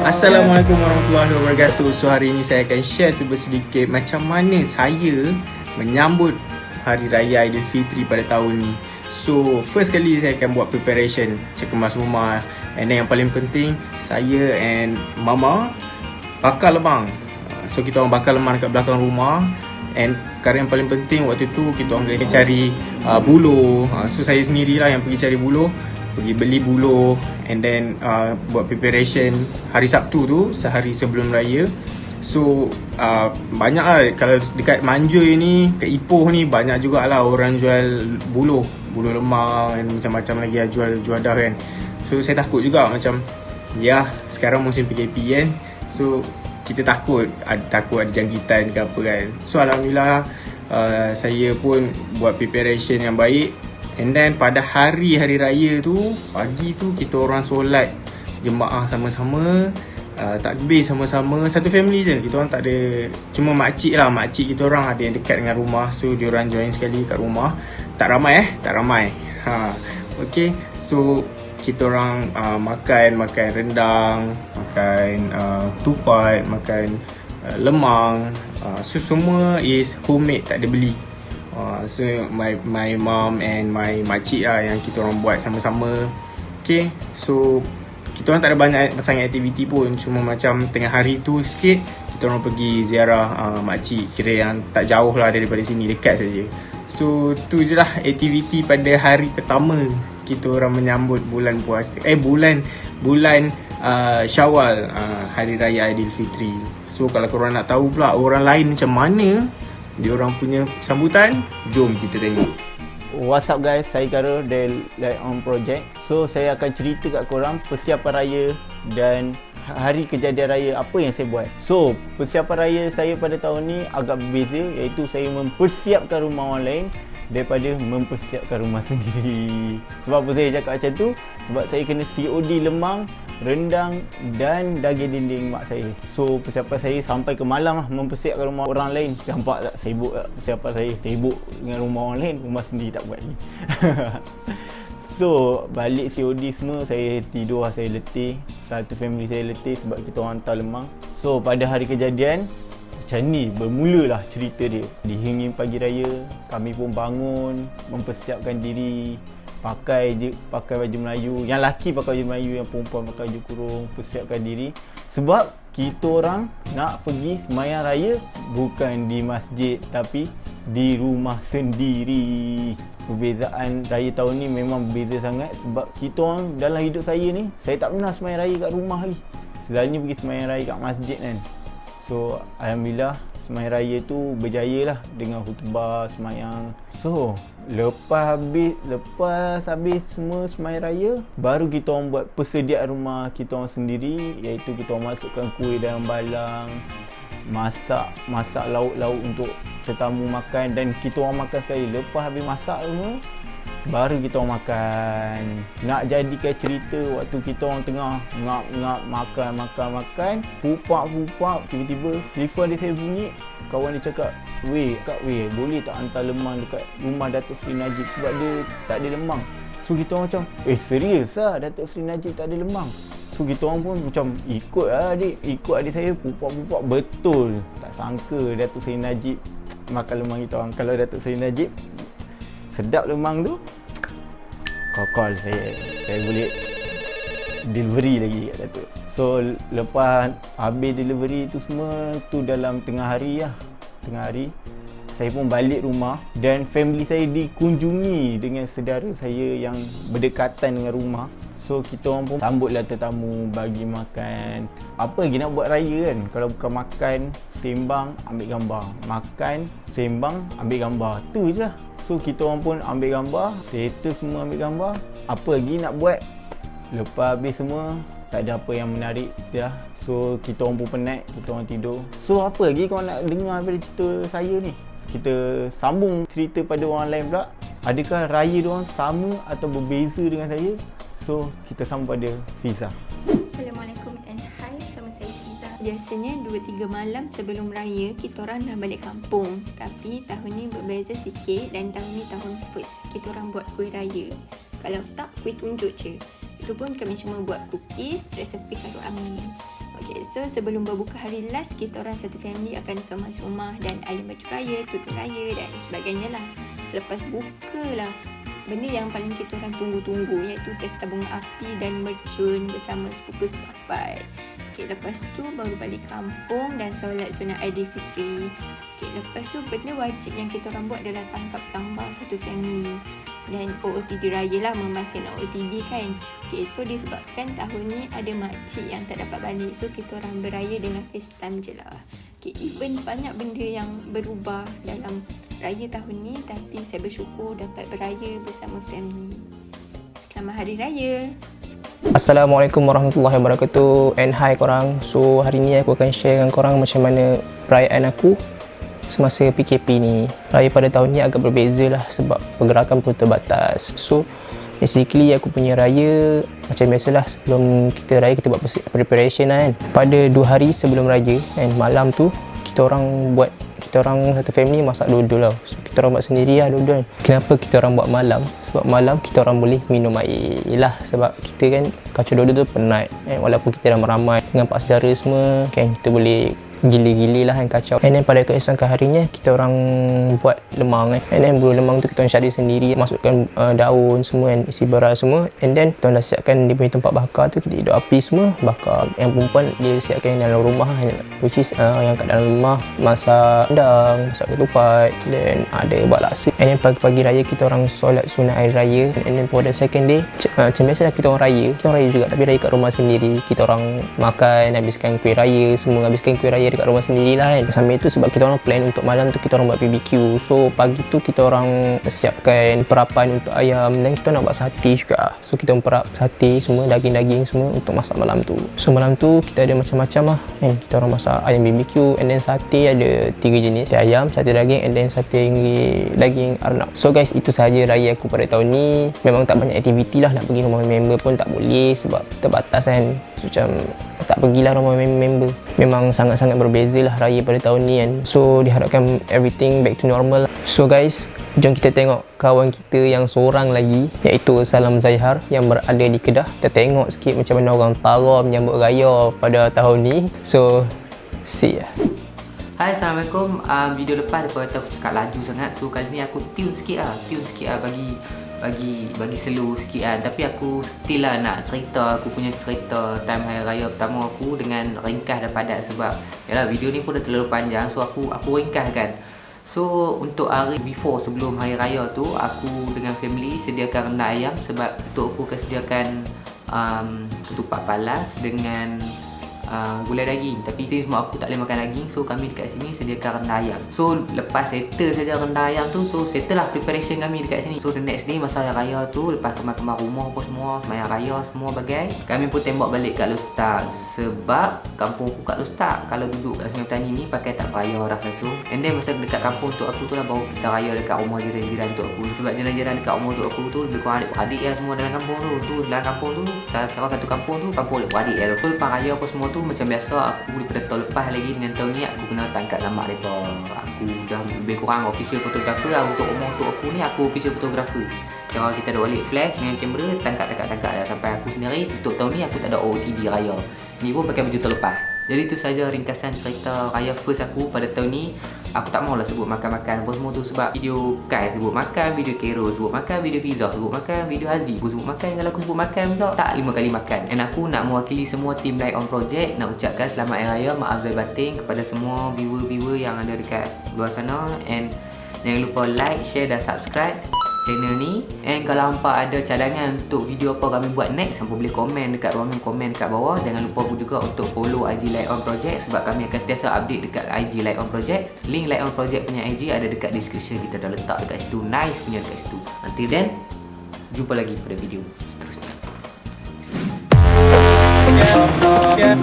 Assalamualaikum warahmatullahi wabarakatuh. So hari ini saya akan share sedikit macam mana saya menyambut Hari Raya Aidilfitri pada tahun ni. So first kali saya akan buat preparation, saya kemas rumah. And then yang paling penting, saya and mama bakar lemang. So kita orang bakar lemang dekat belakang rumah. And perkara yang paling penting waktu tu kita orang kena cari buluh. So saya sendirilah yang pergi cari buluh, pergi beli buluh, and then buat preparation hari Sabtu tu, sehari sebelum raya. So banyak lah, kalau dekat Manjui ni, kat Ipoh ni banyak jugalah orang jual buluh lemang dan macam-macam lagi lah, jual dah kan. So saya takut juga macam, sekarang musim PKP kan. So kita takut ada jangkitan ke apa kan. So alhamdulillah saya pun buat preparation yang baik. And then pada hari raya tu, pagi tu kita orang solat jemaah sama-sama, takbir sama-sama, satu family je. Kita orang tak ada, cuma makcik kita orang ada yang dekat dengan rumah. So dia orang join sekali kat rumah. Tak ramai. Okay, so kita orang makan rendang, makan tupat, makan lemang. So semua is homemade, tak ada beli. So my mom and my makcik lah yang kita orang buat sama-sama. Okay, so kita orang tak ada banyak sangat aktiviti pun, cuma macam tengah hari tu sikit kita orang pergi ziarah makcik, kira yang tak jauh lah daripada sini, dekat saja. So tu je lah aktiviti pada hari pertama kita orang menyambut bulan puasa, bulan Syawal, Hari Raya Aidilfitri. So kalau korang nak tahu pula orang lain macam mana diorang punya sambutan, jom kita tengok. What's up guys, saya Karul dari Light On Project. So saya akan cerita kat korang persiapan raya dan hari kejadian raya apa yang saya buat. So persiapan raya saya pada tahun ni agak berbeza, iaitu saya mempersiapkan rumah orang lain daripada mempersiapkan rumah sendiri. Sebab apa saya cakap macam tu? Sebab saya kena COD lemang, rendang dan daging dinding mak saya. So persiapan saya sampai ke malam lah mempersiapkan rumah orang lain. Nampak tak sibuk tak persiapan saya? Sibuk dengan rumah orang lain, rumah sendiri tak buat lagi. So balik COD semua, saya tidur lah, saya letih. Satu family saya letih sebab kita orang hantar lemang. So pada hari kejadian, macam ni bermulalah cerita dia. Dihingin pagi raya, kami pun bangun, mempersiapkan diri, pakai baju Melayu. Yang lelaki pakai baju Melayu, yang perempuan pakai baju kurung, persiapkan diri. Sebab kita orang nak pergi sembahyang raya bukan di masjid tapi di rumah sendiri. Perbezaan raya tahun ni memang berbeza sangat sebab kita orang dalam hidup saya ni, saya tak pernah sembahyang raya kat rumah lagi. Selalunya pergi sembahyang raya kat masjid kan. So alhamdulillah sembahyang raya tu berjaya lah dengan khutbah sembahyang. So lepas habis semua sembahyang raya, baru kita orang buat persediaan rumah kita orang sendiri, iaitu kita orang masukkan kuih dalam balang, masak lauk-lauk untuk tetamu makan, dan kita orang makan sekali. Lepas habis masak semua, baru kita orang makan. Nak jadikan cerita, waktu kita orang tengah ngap makan, pupak, tiba-tiba telefon dia saya bunyi. Kawan dia cakap, Kak, boleh tak hantar lemang dekat rumah Datuk Seri Najib sebab dia tak ada lemang. So kita orang macam, serius lah Datuk Seri Najib tak ada lemang? So kita orang pun macam, ikut adik saya, pupak betul. Tak sangka Datuk Seri Najib makan lemang kita orang. Kalau Datuk Seri Najib sedap lemang tu, call saya boleh delivery lagi kat Datuk. So lepas habis delivery tu semua tu dalam tengah hari, saya pun balik rumah dan family saya dikunjungi dengan saudara saya yang berdekatan dengan rumah. So kita orang pun sambutlah tetamu, bagi makan. Apa lagi nak buat raya kan? Kalau bukan makan, sembang, ambil gambar. Makan, sembang, ambil gambar. Tu je lah. So kita orang pun ambil gambar, settle semua ambil gambar. Apa lagi nak buat? Lepas habis semua, tak ada apa yang menarik dah. So kita orang pun penat, kita orang tidur. So apa lagi kau nak dengar daripada cerita saya ni? Kita sambung cerita pada orang lain pula. Adakah raya diorang sama atau berbeza dengan saya? So kita sambung pada Fiza. Assalamualaikum and hi, sama saya Fiza. Biasanya 2-3 malam sebelum raya kita orang dah balik kampung. Tapi tahun ni berbeza sikit dan tahun ni tahun first kita orang buat kuih raya. Kalau tak, kuih tunjuk je. Itu pun kami cuma buat cookies resepi Karul Amin. Okay, so sebelum berbuka hari last, kita orang satu family akan kemas rumah dan ayam baju raya, tudung raya dan sebagainya lah. Selepas buka lah, benda yang paling kita orang tunggu-tunggu iaitu pesta bunga api dan mercun bersama sepupu sepapat. Okay, lepas tu baru balik kampung dan solat sunat Aidilfitri. Okay, lepas tu benda wajib yang kita orang buat adalah tangkap gambar satu family. Dan OOTD raya lah, memasin OOTD kan. Okay, so disebabkan tahun ni ada makcik yang tak dapat balik, so kita orang beraya dengan FaceTime je lah. Okay, even banyak benda yang berubah dalam raya tahun ni, tapi saya bersyukur dapat beraya bersama family. Selamat Hari Raya. Assalamualaikum warahmatullahi wabarakatuh. And hi korang. So hari ni aku akan share dengan korang macam mana perayaan aku semasa PKP ni. Raya pada tahun ni agak berbeza lah sebab pergerakan pun terbatas. So basically aku punya raya macam biasalah, sebelum kita raya kita buat preparation kan. Pada 2 hari sebelum raya kan, malam tu kita orang satu family masak dodol lah. So kita orang buat sendiri lah dodol. Kenapa kita orang buat malam? Sebab malam kita orang boleh minum air lah, sebab kita kan kacau dodol tu penat kan? Walaupun kita ramai-ramai dengan pak saudara semua kan, kita boleh gila-gila lah kan kacau. And then pada keesokan harinya kita orang buat lemang kan. And then bulu lemang tu kita orang cari sendiri, masukkan daun semua kan, isi beras semua. And then kita orang dah siapkan dia punya tempat bakar tu, kita hidup api semua bakar. Yang perempuan dia siapkan dalam rumah kan, which is yang kat dalam rumah masak rendang, masak ketupat, then ada buat laksa. And then pagi-pagi raya kita orang solat sunat hari raya. And then pada second day macam biasa lah kita orang raya juga, tapi raya kat rumah sendiri. Kita orang makan, habiskan kuih raya semua, habiskan kuih raya dekat rumah sendirilah kan. Sambil tu sebab kita orang plan untuk malam tu kita orang buat BBQ. So pagi tu kita orang siapkan perapan untuk ayam dan kita nak buat sate juga. So kita perap sate semua, daging-daging semua untuk masak malam tu. So malam tu kita ada macam-macam lah kan. Kita orang masak ayam BBQ, and then sate ada 3 jenis, sate ayam, sate daging, and then sate daging arnab. So guys, itu sahaja raya aku pada tahun ni. Memang tak banyak aktiviti lah, nak pergi rumah member pun tak boleh sebab terbatas kan. So macam tak pergilah rumah member. Memang sangat-sangat berbeza lah raya pada tahun ni kan. So diharapkan everything back to normal. So guys, jom kita tengok kawan kita yang seorang lagi, iaitu Salam Zaihar yang berada di Kedah. Kita tengok sikit macam mana orang Tara menyambut raya pada tahun ni. So see ya. Hai, Assalamualaikum. Video lepas daripada aku cakap laju sangat, so kali ni aku tune sikit lah bagi slow sikit kan. Tapi aku still lah nak cerita aku punya cerita time hari raya pertama aku dengan ringkas dan padat, sebab yalah video ni pun dah terlalu panjang, so aku ringkas kan. So untuk hari before sebelum hari raya tu, aku dengan family sediakan rendang ayam, sebab untuk aku akan sediakan ketupat palas dengan gulai daging. Tapi since mak aku tak boleh makan daging, so kami dekat sini sediakan rendang ayam. So lepas settle saja rendang ayam tu, so settle lah preparation kami dekat sini. So the next day masa hari raya tu, lepas kemas-kemas rumah apa semua, semayang raya semua bagai, kami pun tembak balik kat Lostak. Sebab kampung aku kat Lostak, kalau duduk kat Sungai Petani ni pakai tak raya dah kan. So and then masa dekat kampung tu aku tu lah baru kita raya dekat rumah jiran-jiran tu aku. Sebab jiran-jiran dekat rumah tu aku tu lebih kurang adik-beradik lah semua dalam kampung tu. Dalam kampung tu, kalau satu kampung tu kampung adik-beradik lah. So lepas raya apa semua tu, macam biasa aku daripada tahun lepas lagi dengan tahun ni aku kena tangkap gambar mereka. Aku dah lebih kurang official photographer lah untuk rumah untuk aku ni. Aku official photographer. Kalau kita ada balik flash dengan kamera, tangkap dah sampai aku sendiri. Untuk tahun ni aku tak ada OOTD raya. Ni pun pakai baju tahun lepas. Jadi itu saja ringkasan cerita raya first aku pada tahun ni. Aku tak maulah sebut makan-makan apa semua tu, sebab video Kai sebut makan, video Kero sebut makan, video Fiza sebut makan, video Hazi pun sebut makan. Kalau aku sebut makan pula tak 5 kali makan. Dan aku nak mewakili semua tim Light On Project, nak ucapkan selamat hari raya, maaf zahir batin kepada semua viewer-viewer yang ada dekat luar sana. And jangan lupa like, share dan subscribe channel ni. And kalau hampa ada cadangan untuk video apa kami buat next, hampa boleh komen dekat ruangan komen dekat bawah. Jangan lupa juga untuk follow IG Light On Project, sebab kami akan sentiasa update dekat IG Light On Project. Link Light On Project punya IG ada dekat description, kita dah letak dekat situ. Nice punya dekat situ. Until then, jumpa lagi pada video seterusnya. Yeah.